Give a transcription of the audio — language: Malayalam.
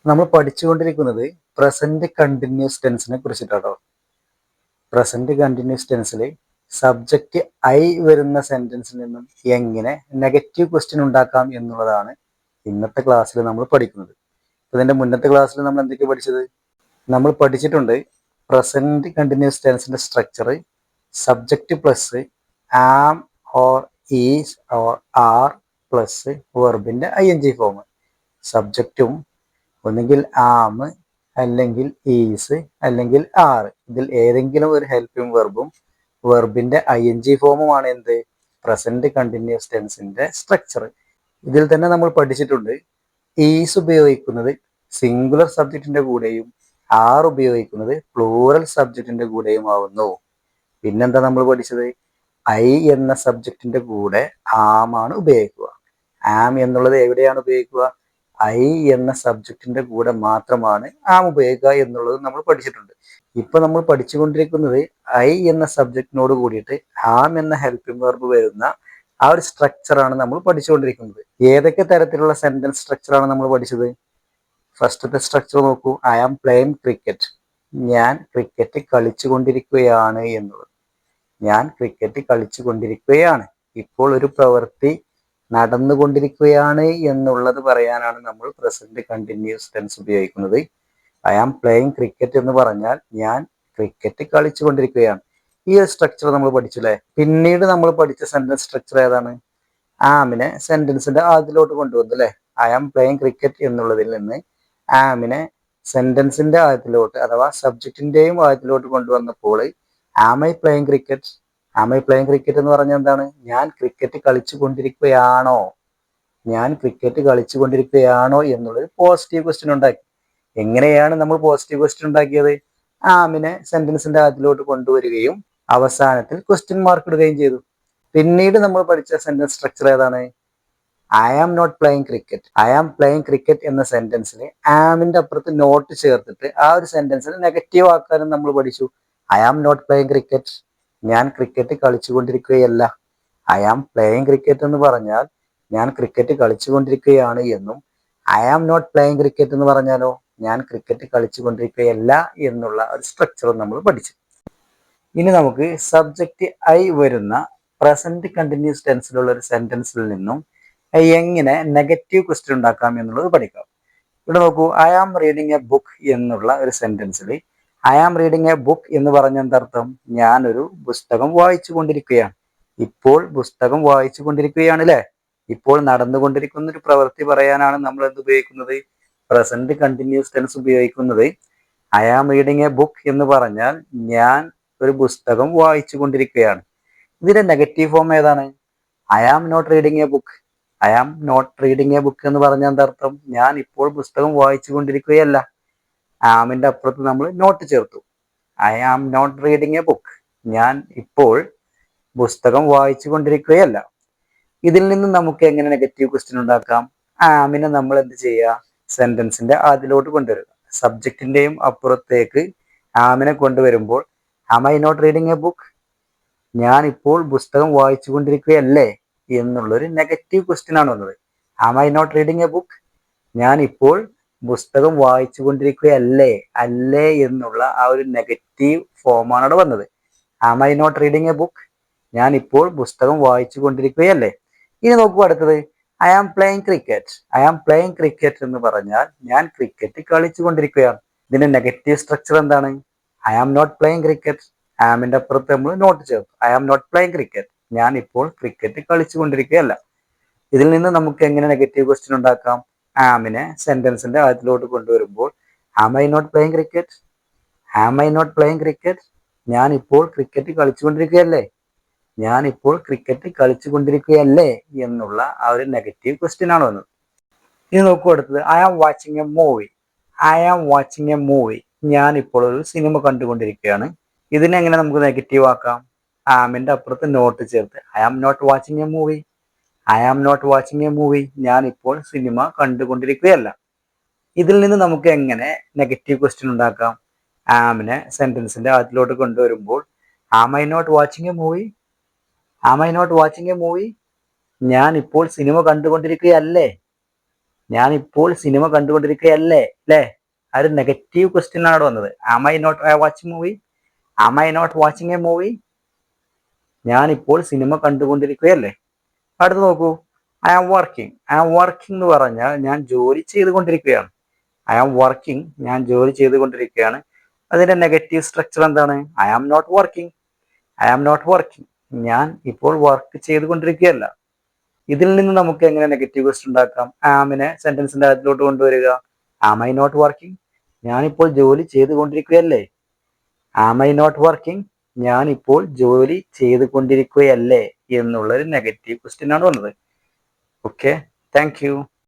നമ്മൾ പഠിച്ചുകൊണ്ടിരിക്കുന്നത് പ്രസന്റ് കണ്ടിന്യൂസ് ടെൻസിനെ കുറിച്ചിട്ടാട്ടോ. പ്രസന്റ് കണ്ടിന്യൂസ് ടെൻസിൽ സബ്ജക്റ്റ് ഐ വരുന്ന സെന്റൻസിൽ നിന്നും എങ്ങനെ നെഗറ്റീവ് ക്വസ്റ്റ്യൻ ഉണ്ടാക്കാം എന്നുള്ളതാണ് ഇന്നത്തെ ക്ലാസ്സിൽ നമ്മൾ പഠിക്കുന്നത്. ഇതിന്റെ മുന്നത്തെ ക്ലാസ്സിൽ നമ്മൾ എന്തൊക്കെ പഠിച്ചത്? നമ്മൾ പഠിച്ചിട്ടുണ്ട് പ്രസന്റ് കണ്ടിന്യൂസ് ടെൻസിന്റെ structure subject plus am or is or are plus വെർബിന്റെ ING ഫോം. സബ്ജക്റ്റും ഒന്നുകിൽ ആം അല്ലെങ്കിൽ ഈസ് അല്ലെങ്കിൽ ആർ, ഇതിൽ ഏതെങ്കിലും ഒരു ഹെൽപ്പിംഗ് വെർബും വെർബിന്റെ ING ഫോമുമാണ് എന്ത് പ്രസന്റ് കണ്ടിന്യൂസ് ടെൻസിന്റെ സ്ട്രക്ചർ. ഇതിൽ തന്നെ നമ്മൾ പഠിച്ചിട്ടുണ്ട് ഈസ് ഉപയോഗിക്കുന്നത് സിംഗുലർ സബ്ജക്റ്റിന്റെ കൂടെയും ആർ ഉപയോഗിക്കുന്നത് പ്ലൂറൽ സബ്ജക്റ്റിന്റെ കൂടെയും ആവുന്നു. പിന്നെന്താ നമ്മൾ പഠിച്ചത്? ഐ എന്ന സബ്ജക്റ്റിന്റെ കൂടെ ആം ആണ് ഉപയോഗിക്കുക. ആം എന്നുള്ളത് എവിടെയാണ് ഉപയോഗിക്കുക? ഐ എന്ന സബ്ജക്റ്റിന്റെ കൂടെ മാത്രമാണ് ആം ഉപയോഗിക്കുക എന്നുള്ളത് നമ്മൾ പഠിച്ചിട്ടുണ്ട്. ഇപ്പൊ നമ്മൾ പഠിച്ചുകൊണ്ടിരിക്കുന്നത് ഐ എന്ന സബ്ജക്റ്റിനോട് കൂടിയിട്ട് ആം എന്ന ഹെൽപ്പിംഗ് വെർബ് വരുന്ന ആ ഒരു സ്ട്രക്ചറാണ് നമ്മൾ പഠിച്ചുകൊണ്ടിരിക്കുന്നത്. ഏതൊക്കെ തരത്തിലുള്ള സെന്റൻസ് സ്ട്രക്ചറാണ് നമ്മൾ പഠിച്ചത്? ഫസ്റ്റത്തെ സ്ട്രക്ചർ നോക്കൂ, ഐ ആം പ്ലേയിങ് ക്രിക്കറ്റ്. ഞാൻ ക്രിക്കറ്റ് കളിച്ചുകൊണ്ടിരിക്കുകയാണ് എന്നുള്ളത്. ഞാൻ ക്രിക്കറ്റ് കളിച്ചുകൊണ്ടിരിക്കുകയാണ്. ഇപ്പോൾ ഒരു പ്രവൃത്തി നടന്നുകൊണ്ടിരിക്കുകയാണ് എന്നുള്ളത് പറയാനാണ് നമ്മൾ പ്രസന്റ് കണ്ടിന്യൂസ് ടെൻസ് ഉപയോഗിക്കുന്നത്. ഐ ആം പ്ലേയിങ് ക്രിക്കറ്റ് എന്ന് പറഞ്ഞാൽ ഞാൻ ക്രിക്കറ്റ് കളിച്ചുകൊണ്ടിരിക്കുകയാണ്. ഈ ഒരു സ്ട്രക്ചർ നമ്മൾ പഠിച്ചില്ലേ? പിന്നീട് നമ്മൾ പഠിച്ച സെന്റൻസ് സ്ട്രക്ചർ ഏതാണ്? ആമിനെ സെന്റൻസിന്റെ ആദ്യത്തിലോട്ട് കൊണ്ടുവന്നു അല്ലെ? ഐ ആം പ്ലേയിങ് ക്രിക്കറ്റ് എന്നുള്ളതിൽ നിന്ന് ആമിനെ സെന്റൻസിന്റെ ആദ്യത്തിലോട്ട് അഥവാ സബ്ജക്റ്റിന്റെയും ആദ്യത്തിലോട്ട് കൊണ്ടുവന്നപ്പോൾ am I playing cricket. Am I playing cricket എന്ന് പറഞ്ഞാൽ എന്താണ്? ഞാൻ ക്രിക്കറ്റ് കളിച്ചു കൊണ്ടിരിക്കുകയാണോ, ഞാൻ ക്രിക്കറ്റ് കളിച്ചു കൊണ്ടിരിക്കുകയാണോ എന്നുള്ളത് പോസിറ്റീവ് ക്വസ്റ്റ്യൻ ഉണ്ടാക്കി. എങ്ങനെയാണ് നമ്മൾ പോസിറ്റീവ് ക്വസ്റ്റ്യൻ ഉണ്ടാക്കിയത്? ആമിനെ സെന്റൻസിന്റെ ആദ്യത്തിലോട്ട് കൊണ്ടുവരികയും അവസാനത്തിൽ ക്വസ്റ്റ്യൻ മാർക്ക് ഇടുകയും ചെയ്തു. പിന്നീട് നമ്മൾ പഠിച്ച സെന്റൻസ് സ്ട്രക്ചർ ഏതാണ്? I am not playing cricket. I am playing cricket എന്ന സെന്റൻസിൽ ആമിന്റെ അപ്പുറത്ത് നോട്ട് ചേർത്തിട്ട് ആ ഒരു സെന്റൻസിന് നെഗറ്റീവ് ആക്കാനും നമ്മൾ പഠിച്ചു. I am not playing cricket, ഞാൻ ക്രിക്കറ്റ് കളിച്ചുകൊണ്ടിരിക്കുകയല്ല. ഐ ആം പ്ലേയിങ് ക്രിക്കറ്റ് എന്ന് പറഞ്ഞാൽ ഞാൻ ക്രിക്കറ്റ് കളിച്ചുകൊണ്ടിരിക്കുകയാണ് എന്നും, I am not playing cricket എന്ന് പറഞ്ഞാലോ ഞാൻ ക്രിക്കറ്റ് കളിച്ചുകൊണ്ടിരിക്കുകയല്ല എന്നുള്ള ഒരു സ്ട്രക്ചർ നമ്മൾ പഠിച്ചു. ഇനി നമുക്ക് സബ്ജക്റ്റ് ഐ വരുന്ന പ്രസന്റ് കണ്ടിന്യൂസ് ടെൻസിലുള്ള ഒരു സെന്റൻസിൽ നിന്നും എങ്ങനെ നെഗറ്റീവ് ക്വസ്റ്റ്യൻ ഉണ്ടാക്കാം എന്നുള്ളത് പഠിക്കാം. ഇവിടെ നോക്കൂ, I am reading a book എന്നുള്ള ഒരു സെന്റൻസിൽ I am reading a book എന്ന് പറഞ്ഞ എന്തർത്ഥം? ഞാനൊരു പുസ്തകം വായിച്ചു കൊണ്ടിരിക്കുകയാണ്. ഇപ്പോൾ പുസ്തകം വായിച്ചു കൊണ്ടിരിക്കുകയാണ് അല്ലെ? ഇപ്പോൾ നടന്നുകൊണ്ടിരിക്കുന്ന ഒരു പ്രവൃത്തി പറയാനാണ് നമ്മൾ എന്ത് ഉപയോഗിക്കുന്നത്? പ്രസന്റ് കണ്ടിന്യൂസ് ടെൻസ് ഉപയോഗിക്കുന്നത്. I am reading a book എന്ന് പറഞ്ഞാൽ ഞാൻ ഒരു പുസ്തകം വായിച്ചു കൊണ്ടിരിക്കുകയാണ്. ഇതിന്റെ നെഗറ്റീവ് ഫോം ഏതാണ്? I am not reading a book. I am not reading a book എന്ന് പറഞ്ഞാൽ എന്തർത്ഥം? ഞാൻ ഇപ്പോൾ പുസ്തകം വായിച്ചു കൊണ്ടിരിക്കുകയല്ല. ആമിന്റെ അപ്പുറത്ത് നമ്മൾ നോട്ട് ചേർത്തു. I am not reading a book, ഞാൻ ഇപ്പോൾ പുസ്തകം വായിച്ചു കൊണ്ടിരിക്കുകയല്ല. ഇതിൽ നിന്ന് നമുക്ക് എങ്ങനെ നെഗറ്റീവ് ക്വസ്റ്റ്യൻ ഉണ്ടാക്കാം? ആമിനെ നമ്മൾ എന്ത് ചെയ്യുക? സെന്റൻസിന്റെ ആദ്യത്തിലോട്ട് കൊണ്ടുവരിക. സബ്ജക്റ്റിന്റെയും അപ്പുറത്തേക്ക് ആമിനെ കൊണ്ടുവരുമ്പോൾ am I not reading a book, ഞാൻ ഇപ്പോൾ പുസ്തകം വായിച്ചു കൊണ്ടിരിക്കുകയല്ലേ എന്നുള്ളൊരു നെഗറ്റീവ് ക്വസ്റ്റ്യൻ ആണ് വന്നത്. Am I not reading a book, ഞാൻ ഇപ്പോൾ പുസ്തകം വായിച്ചു കൊണ്ടിരിക്കുകയല്ലേ, അല്ലേ എന്നുള്ള ആ ഒരു നെഗറ്റീവ് ഫോമാണ് അവിടെ വന്നത്. Am I not reading a book, ഞാൻ ഇപ്പോൾ പുസ്തകം വായിച്ചു കൊണ്ടിരിക്കുകയല്ലേ. ഇനി നോക്കൂ അടുത്തത്, I am playing cricket. I am playing cricket എന്ന് പറഞ്ഞാൽ ഞാൻ ക്രിക്കറ്റ് കളിച്ചു കൊണ്ടിരിക്കുകയാണ്. ഇതിന്റെ നെഗറ്റീവ് സ്ട്രക്ചർ എന്താണ്? I am not playing cricket. ആമിന്റെ അപ്പുറത്ത് നമ്മൾ നോട്ട് ചേർത്ത്. I am not playing cricket, ഞാൻ ഇപ്പോൾ ക്രിക്കറ്റ് കളിച്ചു കൊണ്ടിരിക്കുകയല്ല. ഇതിൽ നിന്ന് നമുക്ക് എങ്ങനെ നെഗറ്റീവ് ക്വസ്റ്റ്യൻ ഉണ്ടാക്കാം? ആമിനെ സെന്റൻസിന്റെ ആദ്യത്തിലോട്ട് കൊണ്ടുവരുമ്പോൾ am I not playing cricket, am I not playing cricket, ഞാൻ ഇപ്പോൾ ക്രിക്കറ്റ് കളിച്ചുകൊണ്ടിരിക്കുകയല്ലേ, ഞാൻ ഇപ്പോൾ ക്രിക്കറ്റ് കളിച്ചുകൊണ്ടിരിക്കുകയല്ലേ എന്നുള്ള ആ ഒരു നെഗറ്റീവ് ക്വസ്റ്റ്യൻ ആണ് വന്നത്. ഇനി നോക്കൂ അടുത്തത്, I am watching a movie. I am watching a movie, ഞാൻ ഇപ്പോൾ ഒരു സിനിമ കണ്ടുകൊണ്ടിരിക്കുകയാണ്. ഇതിനെങ്ങനെ നമുക്ക് നെഗറ്റീവ് ആക്കാം? ആമിന്റെ അപ്പുറത്ത് നോട്ട് ചേർത്ത് I am not watching a movie, I am not watching a movie, ഞാൻ ഇപ്പോൾ സിനിമ കണ്ടുകൊണ്ടിരിക്കുകയല്ല. ഇതിൽ നിന്ന് നമുക്ക് എങ്ങനെ നെഗറ്റീവ് ക്വസ്റ്റ്യൻ ഉണ്ടാക്കാം? ആമിനെ സെന്റൻസിന്റെ ആദ്യത്തിലോട്ട് കൊണ്ടുവരുമ്പോൾ am I not watching a movie, am I not watching a movie, ഞാൻ ഇപ്പോൾ സിനിമ കണ്ടുകൊണ്ടിരിക്കുകയല്ലേ, ഞാൻ ഇപ്പോൾ സിനിമ കണ്ടുകൊണ്ടിരിക്കുകയല്ലേ അല്ലേ? ആ ഒരു നെഗറ്റീവ് ക്വസ്റ്റ്യൻ ആണ് വന്നത്. Am I not watching movie? Am I not watching a movie? ഞാൻ ഇപ്പോൾ സിനിമ കണ്ടുകൊണ്ടിരിക്കുകയല്ലേ? അടുത്ത് നോക്കൂ, I am working. I am working എന്ന് പറഞ്ഞാൽ ഞാൻ ജോലി ചെയ്തുകൊണ്ടിരിക്കുകയാണ്. ഐ ആം വർക്കിംഗ്, ഞാൻ ജോലി ചെയ്തുകൊണ്ടിരിക്കുകയാണ്. അതിന്റെ നെഗറ്റീവ് സ്ട്രക്ചർ എന്താണ്? I am not working. I am not working, ഞാൻ ഇപ്പോൾ വർക്ക് ചെയ്തുകൊണ്ടിരിക്കുകയല്ല. ഇതിൽ നിന്ന് നമുക്ക് എങ്ങനെ നെഗറ്റീവ് ക്വസ്റ്റ്യൻ ഉണ്ടാക്കാം? ആമിനെ സെന്റൻസിന്റെ അകത്തിലോട്ട് കൊണ്ടുവരിക. ആം ഐ നോട്ട് വർക്കിംഗ്, ഞാനിപ്പോൾ ജോലി ചെയ്തുകൊണ്ടിരിക്കുകയല്ലേ? ആം ഐ നോട്ട് വർക്കിംഗ്, ഞാൻ ഇപ്പോൾ ജോലി ചെയ്തുകൊണ്ടിരിക്കുകയല്ലേ എന്നുള്ളൊരു നെഗറ്റീവ് ക്വസ്റ്റ്യൻ ആണ് വന്നത്. Okay, thank you.